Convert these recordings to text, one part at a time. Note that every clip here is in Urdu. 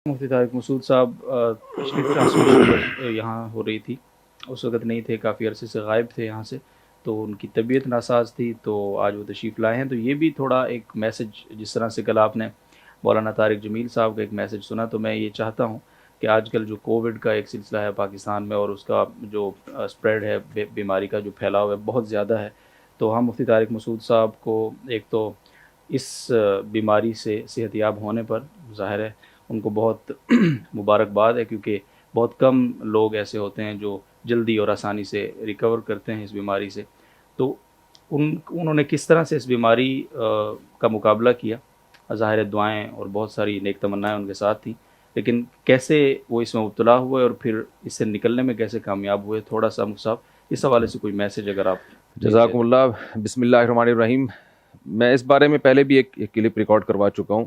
مفتی طارق مسعود صاحب پچھلی ٹرانسمیشن یہاں ہو رہی تھی، اس وقت نہیں تھے، کافی عرصے سے غائب تھے یہاں سے، تو ان کی طبیعت ناساز تھی، تو آج وہ تشریف لائے ہیں۔ تو یہ بھی تھوڑا ایک میسج، جس طرح سے کل آپ نے مولانا طارق جمیل صاحب کا ایک میسج سنا، تو میں یہ چاہتا ہوں کہ آج کل جو کووڈ کا ایک سلسلہ ہے پاکستان میں، اور اس کا جو اسپریڈ ہے، بیماری کا جو پھیلاؤ ہے بہت زیادہ ہے، تو ہم مفتی طارق مسعود صاحب کو ایک تو اس بیماری سے صحت یاب ہونے پر ظاہر ہے ان کو بہت مبارکباد ہے، کیونکہ بہت کم لوگ ایسے ہوتے ہیں جو جلدی اور آسانی سے ریکور کرتے ہیں اس بیماری سے۔ تو انہوں نے کس طرح سے اس بیماری کا مقابلہ کیا، ظاہر ہے دعائیں اور بہت ساری نیک تمنائیں ان کے ساتھ تھیں، لیکن کیسے وہ اس میں مبتلا ہوئے اور پھر اس سے نکلنے میں کیسے کامیاب ہوئے، تھوڑا سا مصعب اس حوالے سے کوئی میسج اگر آپ۔ جزاکم اللہ۔ بسم اللہ الرحمن الرحیم۔ میں اس بارے میں پہلے بھی ایک کلپ ریکارڈ کروا چکا ہوں۔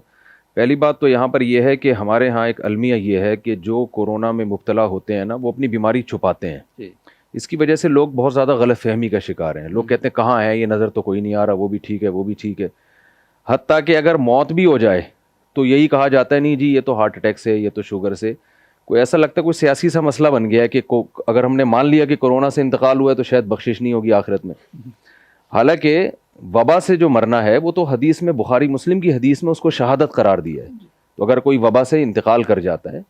پہلی بات تو یہاں پر یہ ہے کہ ہمارے ہاں ایک المیہ یہ ہے کہ جو کورونا میں مبتلا ہوتے ہیں نا، وہ اپنی بیماری چھپاتے ہیں۔ اس کی وجہ سے لوگ بہت زیادہ غلط فہمی کا شکار ہیں۔ لوگ کہتے ہیں کہاں ہے یہ، نظر تو کوئی نہیں آ رہا، وہ بھی ٹھیک ہے، وہ بھی ٹھیک ہے۔ حتیٰ کہ اگر موت بھی ہو جائے تو یہی کہا جاتا ہے نہیں جی یہ تو ہارٹ اٹیک سے، یہ تو شوگر سے۔ کوئی ایسا لگتا ہے کوئی سیاسی سا مسئلہ بن گیا ہے کہ اگر ہم نے مان لیا کہ کورونا سے انتقال ہوا ہے تو شاید بخشش نہیں ہوگی آخرت میں۔ حالانکہ وبا سے جو مرنا ہے وہ تو حدیث میں، بخاری مسلم کی حدیث میں اس کو شہادت قرار دیا ہے۔ تو اگر کوئی وبا سے انتقال کر جاتا ہے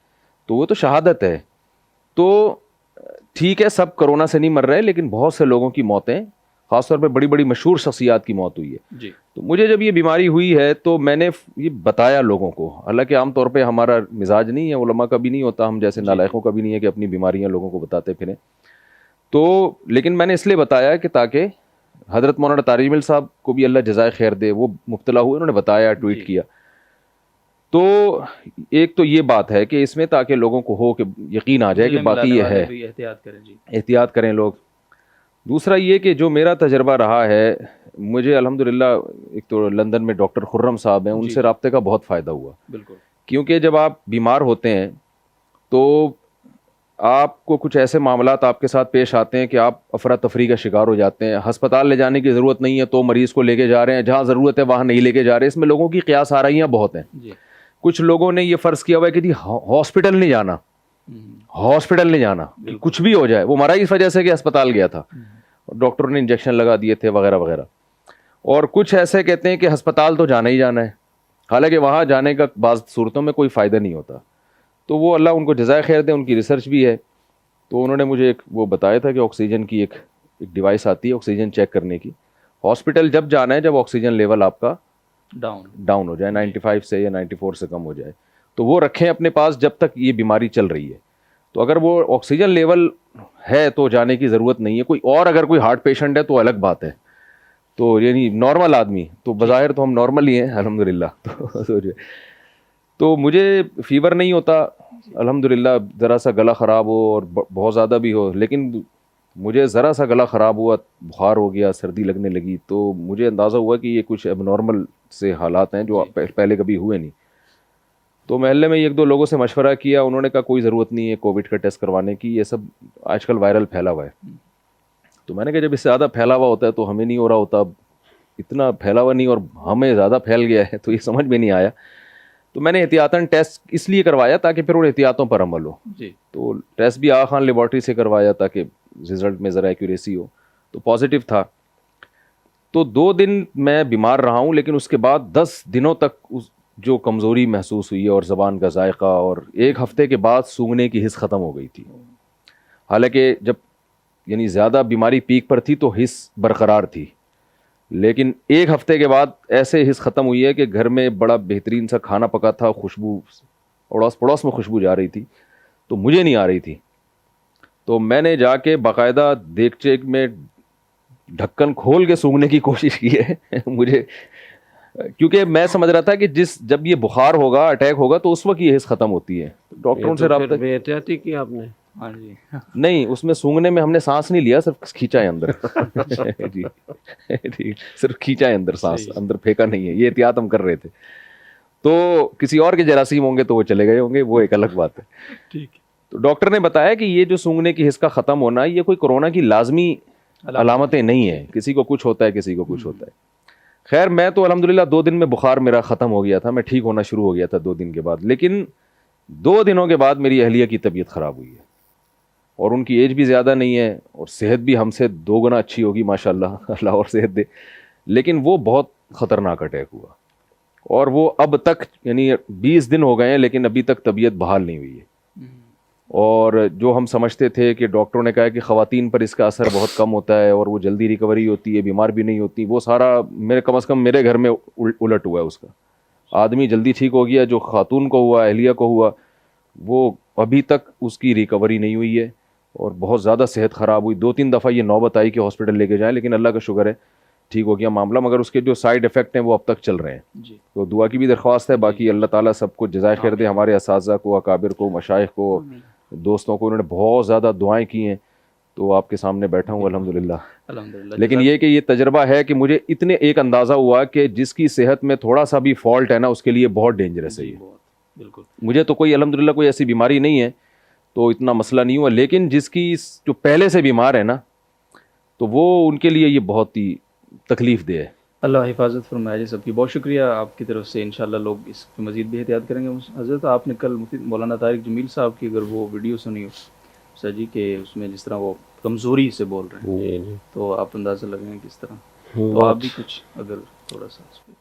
تو وہ تو شہادت ہے۔ تو ٹھیک ہے سب کرونا سے نہیں مر رہے، لیکن بہت سے لوگوں کی موتیں، خاص طور پہ بڑی بڑی مشہور شخصیات کی موت ہوئی ہے۔ تو مجھے جب یہ بیماری ہوئی ہے تو میں نے یہ بتایا لوگوں کو، حالانکہ عام طور پہ ہمارا مزاج نہیں ہے، علماء کا بھی نہیں ہوتا، ہم جیسے نالائقوں کا بھی نہیں ہے کہ اپنی بیماریاں لوگوں کو بتاتے پھریں۔ تو لیکن میں نے اس لیے بتایا کہ تاکہ حضرت مولانا طارق جمیل صاحب کو بھی اللہ جزائے خیر دے، وہ مبتلا ہوئے، انہوں نے بتایا، ٹویٹ کیا۔ تو ایک تو یہ بات ہے کہ اس میں تاکہ لوگوں کو ہو کہ یقین آ جائے کہ باقی یہ ہے، احتیاط کریں لوگ۔ دوسرا یہ کہ جو میرا تجربہ رہا ہے، مجھے الحمدللہ ایک تو لندن میں ڈاکٹر خرم صاحب ہیں، ان سے رابطے کا بہت فائدہ ہوا۔ بالکل، کیونکہ جب آپ بیمار ہوتے ہیں تو آپ کو کچھ ایسے معاملات آپ کے ساتھ پیش آتے ہیں کہ آپ افراتفری کا شکار ہو جاتے ہیں۔ ہسپتال لے جانے کی ضرورت نہیں ہے تو مریض کو لے کے جا رہے ہیں، جہاں ضرورت ہے وہاں نہیں لے کے جا رہے۔ اس میں لوگوں کی قیاس آرائیاں بہت ہیں۔ کچھ لوگوں نے یہ فرض کیا ہوا ہے کہ جی ہاسپٹل نہیں جانا، ہاسپٹل نہیں جانا، کچھ بھی ہو جائے۔ وہ مرا اس وجہ سے کہ ہسپتال گیا تھا، ڈاکٹر نے انجیکشن لگا دیے تھے وغیرہ وغیرہ۔ اور کچھ ایسے کہتے ہیں کہ ہسپتال تو جانا ہی جانا ہے، حالانکہ وہاں جانے کا بعض صورتوں میں کوئی فائدہ نہیں ہوتا۔ تو وہ اللہ ان کو جزائے خیر دے، ان کی ریسرچ بھی ہے۔ تو انہوں نے مجھے ایک وہ بتایا تھا کہ آکسیجن کی ایک ڈیوائس آتی ہے آکسیجن چیک کرنے کی۔ ہاسپٹل جب جانا ہے جب آکسیجن لیول آپ کا ڈاؤن ہو جائے، 95 سے یا 94 سے کم ہو جائے، تو وہ رکھیں اپنے پاس جب تک یہ بیماری چل رہی ہے۔ تو اگر وہ آکسیجن لیول ہے تو جانے کی ضرورت نہیں ہے۔ کوئی اور اگر کوئی ہارٹ پیشنٹ ہے تو الگ بات ہے، تو یعنی نارمل آدمی تو بظاہر تو ہم نارمل ہی ہیں الحمدللہ۔ تو مجھے فیور نہیں ہوتا الحمدللہ، ذرا سا گلا خراب ہو اور بہت زیادہ بھی ہو، لیکن مجھے ذرا سا گلا خراب ہوا، بخار ہو گیا، سردی لگنے لگی، تو مجھے اندازہ ہوا کہ یہ کچھ اب نارمل سے حالات ہیں جو پہلے کبھی ہوئے نہیں۔ تو محلے میں ایک دو لوگوں سے مشورہ کیا، انہوں نے کہا کوئی ضرورت نہیں ہے کووڈ کا ٹیسٹ کروانے کی، یہ سب آج کل وائرل پھیلا ہوا ہے۔ تو میں نے کہا جب اس سے زیادہ پھیلا ہوا ہوتا ہے تو ہمیں نہیں ہو رہا ہوتا، اب اتنا پھیلا ہوا نہیں اور ہمیں زیادہ پھیل گیا ہے، تو یہ سمجھ میں نہیں آیا۔ تو میں نے احتیاطاً ٹیسٹ اس لیے کروایا تاکہ پھر ان احتیاطوں پر عمل ہو۔ تو ٹیسٹ بھی آغا خان لیبارٹری سے کروایا تاکہ رزلٹ میں ذرا ایکوریسی ہو، تو پازیٹیو تھا۔ تو 2 دن میں بیمار رہا ہوں، لیکن اس کے بعد 10 دنوں تک جو کمزوری محسوس ہوئی ہے اور زبان کا ذائقہ، اور 1 ہفتے کے بعد سونگھنے کی حس ختم ہو گئی تھی۔ حالانکہ جب یعنی زیادہ بیماری پیک پر تھی تو حس برقرار تھی، لیکن 1 ہفتے کے بعد ایسے حس ختم ہوئی ہے کہ گھر میں بڑا بہترین سا کھانا پکا تھا، خوشبو اڑوس پڑوس میں خوشبو جا رہی تھی، تو مجھے نہیں آ رہی تھی۔ تو میں نے جا کے باقاعدہ دیگچے میں ڈھکن کھول کے سونگھنے کی کوشش کی ہے مجھے، کیونکہ میں سمجھ رہا تھا کہ جب یہ بخار ہوگا، اٹیک ہوگا، تو اس وقت یہ حس ختم ہوتی ہے۔ ڈاکٹروں سے رابطہ بے احتیاطی کی آپ نے؟ ہاں جی، نہیں، اس میں سونگنے میں ہم نے سانس نہیں لیا، صرف کھینچا ہے اندر جی ٹھیک، صرف کھینچا ہے اندر، سانس اندر پھینکا نہیں ہے۔ یہ احتیاط ہم کر رہے تھے۔ تو کسی اور کے جراثیم ہوں گے تو وہ چلے گئے ہوں گے، وہ ایک الگ بات ہے۔ ٹھیک۔ تو ڈاکٹر نے بتایا کہ یہ جو سونگنے کی حس کا ختم ہونا، یہ کوئی کورونا کی لازمی علامتیں نہیں ہیں، کسی کو کچھ ہوتا ہے، کسی کو کچھ ہوتا ہے۔ خیر میں تو الحمدللہ 2 دن میں بخار میرا ختم ہو گیا تھا، میں ٹھیک ہونا شروع ہو گیا تھا 2 دن کے بعد۔ لیکن 2 دنوں کے بعد میری اہلیہ کی طبیعت خراب ہوئی ہے، اور ان کی ایج بھی زیادہ نہیں ہے اور صحت بھی ہم سے 2 گنا اچھی ہوگی ماشاءاللہ، اللہ اور صحت دے، لیکن وہ بہت خطرناک اٹیک ہوا، اور وہ اب تک یعنی 20 دن ہو گئے ہیں لیکن ابھی تک طبیعت بحال نہیں ہوئی ہے۔ اور جو ہم سمجھتے تھے کہ ڈاکٹروں نے کہا کہ خواتین پر اس کا اثر بہت کم ہوتا ہے اور وہ جلدی ریکوری ہوتی ہے، بیمار بھی نہیں ہوتی، وہ سارا کم از کم میرے گھر میں الٹ ہوا ہے۔ اس کا آدمی جلدی ٹھیک ہو گیا، جو خاتون کو ہوا، اہلیہ کو ہوا، وہ ابھی تک اس کی ریکوری نہیں ہوئی ہے اور بہت زیادہ صحت خراب ہوئی۔ 2-3 دفعہ یہ نوبت آئی کہ ہاسپٹل لے کے جائیں، لیکن اللہ کا شکر ہے ٹھیک ہو گیا معاملہ، مگر اس کے جو سائیڈ افیکٹ ہیں وہ اب تک چل رہے ہیں۔ جی تو دعا کی بھی درخواست ہے، باقی اللہ تعالیٰ سب کو جزائے خیر دے، ہمارے اساتذہ کو، اکابر کو، مشائخ کو، دوستوں کو، انہوں نے بہت زیادہ دعائیں کی ہیں، تو آپ کے سامنے بیٹھا ہوں الحمدللہ۔ الحمدللہ۔ لیکن یہ کہ یہ تجربہ ہے کہ مجھے اتنے ایک اندازہ ہوا کہ جس کی صحت میں تھوڑا سا بھی فالٹ ہے نا، اس کے لیے بہت ڈینجرس ہے یہ۔ بالکل مجھے تو کوئی الحمدللہ کوئی ایسی بیماری نہیں ہے تو اتنا مسئلہ نہیں ہوا، لیکن جس کی جو پہلے سے بیمار ہے نا، تو وہ ان کے لیے یہ بہت ہی تکلیف دہ ہے۔ اللہ حفاظت فرمائے جی سب کی۔ بہت شکریہ آپ کی طرف سے، انشاءاللہ لوگ اس پہ مزید بھی احتیاط کریں گے۔ حضرت آپ نے کل مفتی مولانا طارق جمیل صاحب کی اگر وہ ویڈیو سنی ہو سر جی، کہ اس میں جس طرح وہ کمزوری سے بول رہے ہیں، جی جی، تو آپ اندازہ لگائیں کس طرح، تو آپ بھی کچھ اگر تھوڑا سا اس پہ۔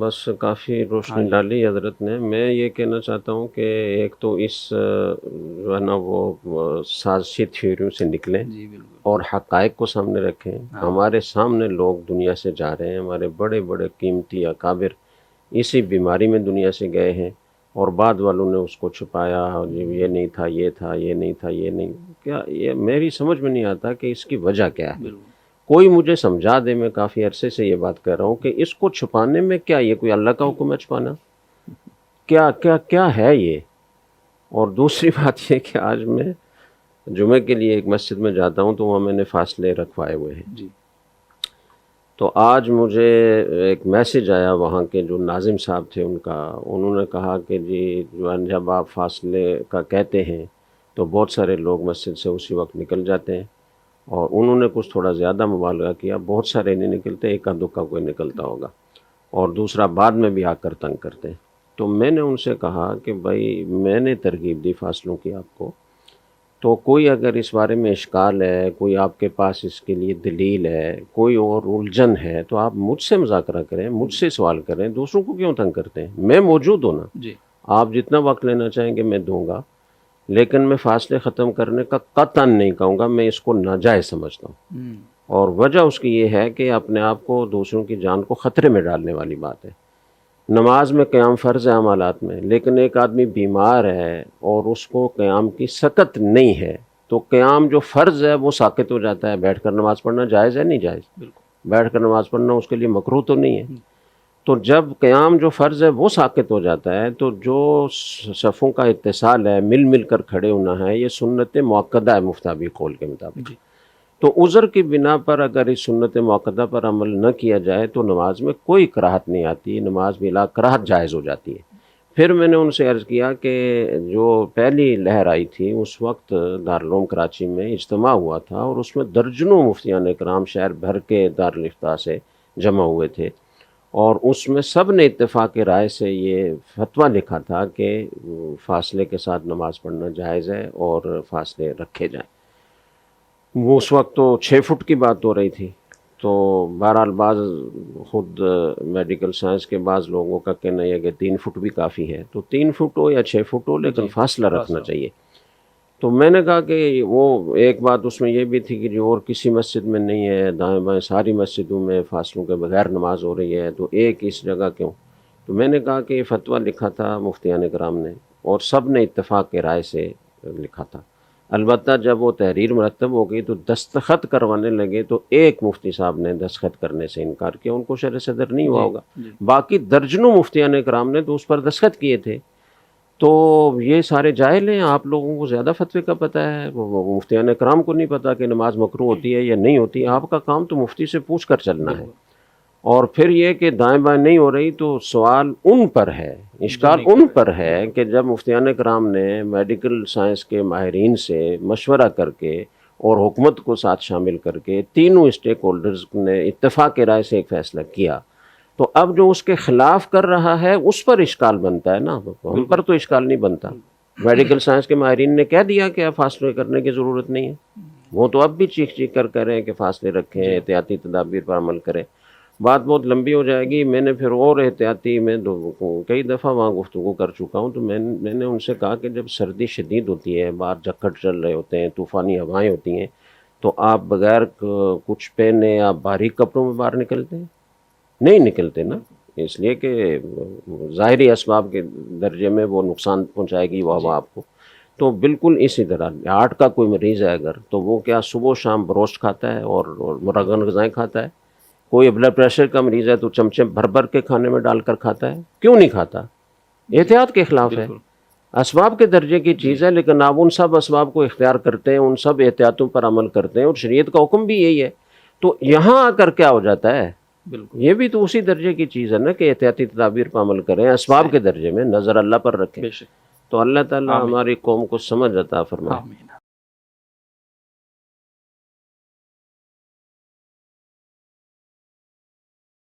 بس کافی روشنی ڈالی حضرت نے۔ میں یہ کہنا چاہتا ہوں کہ ایک تو اس جو ہے نا وہ سازشی تھیوریوں سے نکلیں جی بالکل، اور حقائق کو سامنے رکھیں۔ ہمارے سامنے لوگ دنیا سے جا رہے ہیں، ہمارے بڑے بڑے قیمتی اکابر اسی بیماری میں دنیا سے گئے ہیں، اور بعد والوں نے اس کو چھپایا، یہ نہیں تھا، یہ تھا، یہ نہیں تھا، یہ نہیں کیا، یہ میری سمجھ میں نہیں آتا کہ اس کی وجہ کیا ہے۔ بالکل کوئی مجھے سمجھا دے، میں کافی عرصے سے یہ بات کر رہا ہوں کہ اس کو چھپانے میں کیا، یہ کوئی اللہ کا حکم ہے چھپانا؟ کیا کیا کیا ہے یہ؟ اور دوسری بات یہ کہ آج میں جمعے کے لیے ایک مسجد میں جاتا ہوں تو وہاں میں نے فاصلے رکھوائے ہوئے ہیں، جی تو آج مجھے ایک میسج آیا وہاں کے جو ناظم صاحب تھے ان کا، انہوں نے کہا کہ جی جو ہے جب آپ فاصلے کا کہتے ہیں تو بہت سارے لوگ مسجد سے اسی وقت نکل جاتے ہیں، اور انہوں نے کچھ تھوڑا زیادہ مبالغہ کیا، بہت سارے نہیں نکلتے، ایک آدھ دکا کوئی نکلتا ہوگا، اور دوسرا بعد میں بھی آ کر تنگ کرتے ہیں۔ تو میں نے ان سے کہا کہ بھائی میں نے ترغیب دی فاصلوں کی آپ کو، تو کوئی اگر اس بارے میں اشکال ہے، کوئی آپ کے پاس اس کے لیے دلیل ہے، کوئی اور الجھن ہے، تو آپ مجھ سے مذاکرہ کریں، مجھ سے سوال کریں، دوسروں کو کیوں تنگ کرتے ہیں؟ میں موجود ہوں نا، جی آپ جتنا وقت لینا چاہیں گے میں دوں گا، لیکن میں فاصلے ختم کرنے کا قطعاً نہیں کہوں گا، میں اس کو ناجائز سمجھتا ہوں، اور وجہ اس کی یہ ہے کہ اپنے آپ کو دوسروں کی جان کو خطرے میں ڈالنے والی بات ہے۔ نماز میں قیام فرض ہے عام حالات میں، لیکن ایک آدمی بیمار ہے اور اس کو قیام کی سکت نہیں ہے، تو قیام جو فرض ہے وہ ساقط ہو جاتا ہے۔ بیٹھ کر نماز پڑھنا جائز ہے نہیں جائز؟ بالکل بیٹھ کر نماز پڑھنا اس کے لیے مکروہ تو نہیں ہے؟ تو جب قیام جو فرض ہے وہ ساقط ہو جاتا ہے، تو جو صفوں کا اتصال ہے، مل مل کر کھڑے ہونا ہے، یہ سنت مؤکدہ ہے مفتابی قول کے مطابق۔ جی تو عذر کی بنا پر اگر اس سنت مؤکدہ پر عمل نہ کیا جائے تو نماز میں کوئی کراہت نہیں آتی، نماز بلا کراہت جائز ہو جاتی ہے۔ پھر میں نے ان سے عرض کیا کہ جو پہلی لہر آئی تھی اس وقت دارالعلوم کراچی میں اجتماع ہوا تھا، اور اس میں درجنوں مفتیان کرام شہر بھر کے دارالافتاء سے جمع ہوئے تھے، اور اس میں سب نے اتفاق رائے سے یہ فتویٰ لکھا تھا کہ فاصلے کے ساتھ نماز پڑھنا جائز ہے اور فاصلے رکھے جائیں۔ وہ اس وقت تو 6 فٹ کی بات ہو رہی تھی، تو بہرحال بعض خود میڈیکل سائنس کے بعض لوگوں کا کہنا یہ ہے کہ 3 فٹ بھی کافی ہے، تو 3 فٹ ہو یا 6 فٹ ہو، لیکن فاصلہ رکھنا چاہیے۔ تو میں نے کہا کہ وہ ایک بات اس میں یہ بھی تھی کہ جو اور کسی مسجد میں نہیں ہے، دائیں بائیں ساری مسجدوں میں فاصلوں کے بغیر نماز ہو رہی ہے، تو ایک اس جگہ کیوں؟ تو میں نے کہا کہ یہ فتویٰ لکھا تھا مفتیان کرام نے، اور سب نے اتفاق کے رائے سے لکھا تھا۔ البتہ جب وہ تحریر مرتب ہو گئی تو دستخط کروانے لگے، تو ایک مفتی صاحب نے دستخط کرنے سے انکار کیا، ان کو شرح صدر نہیں ہوا ہوگا، باقی درجنوں مفتیان کرام نے تو اس پر دستخط کیے تھے۔ تو یہ سارے جاہل ہیں، آپ لوگوں کو زیادہ فتوے کا پتہ ہے، وہ مفتیان کرام کو نہیں پتہ کہ نماز مکروہ ہوتی ہے یا نہیں ہوتی۔ آپ کا کام تو مفتی سے پوچھ کر چلنا ہے، اور پھر یہ کہ دائیں بائیں نہیں ہو رہی تو سوال ان پر ہے، اشکال ان پر ہے کہ جب مفتیان کرام نے میڈیکل سائنس کے ماہرین سے مشورہ کر کے اور حکومت کو ساتھ شامل کر کے تینوں اسٹیک ہولڈرز نے اتفاق کے رائے سے ایک فیصلہ کیا، تو اب جو اس کے خلاف کر رہا ہے اس پر اشکال بنتا ہے نا، ہم پر تو اشکال نہیں بنتا۔ میڈیکل سائنس کے ماہرین نے کہہ دیا کہ اب فاصلے کرنے کی ضرورت نہیں ہے. وہ تو اب بھی چیخ کر کہہ رہے ہیں کہ فاصلے رکھیں, احتیاطی تدابیر پر عمل کریں. بات بہت لمبی ہو جائے گی. میں نے پھر اور احتیاطی میں کئی دفعہ وہاں گفتگو کر چکا ہوں. تو میں نے ان سے کہا کہ جب سردی شدید ہوتی ہے, باہر جھکڑ چل رہے ہوتے ہیں, طوفانی ہوائیں ہوتی ہیں, تو آپ بغیر کچھ پہنے آپ باریک کپڑوں میں باہر نکلتے ہیں؟ نہیں نکلتے نا, اس لیے کہ ظاہری اسباب کے درجے میں وہ نقصان پہنچائے گی وہ ہوا آپ کو. تو بالکل اسی طرح ہارٹ کا کوئی مریض ہے اگر, تو وہ کیا صبح و شام بروسٹ کھاتا ہے اور مرغن غذائیں کھاتا ہے. کوئی بلڈ پریشر کا مریض ہے تو چمچے بھر کے کھانے میں ڈال کر کھاتا ہے. کیوں نہیں کھاتا؟ احتیاط کے خلاف ہے. اسباب کے درجے کی چیز ہے, لیکن آپ ان سب اسباب کو اختیار کرتے ہیں, ان سب احتیاطوں پر عمل کرتے ہیں, اور شریعت کا حکم بھی یہی ہے. تو یہاں آ کر کیا ہو جاتا ہے, یہ بھی تو اسی درجے کی چیز ہے نا کہ احتیاطی تدابیر پر عمل کریں, اسباب کے درجے میں نظر اللہ پر رکھیں. تو اللہ تعالیٰ ہماری قوم کو سمجھ عطا فرمائے.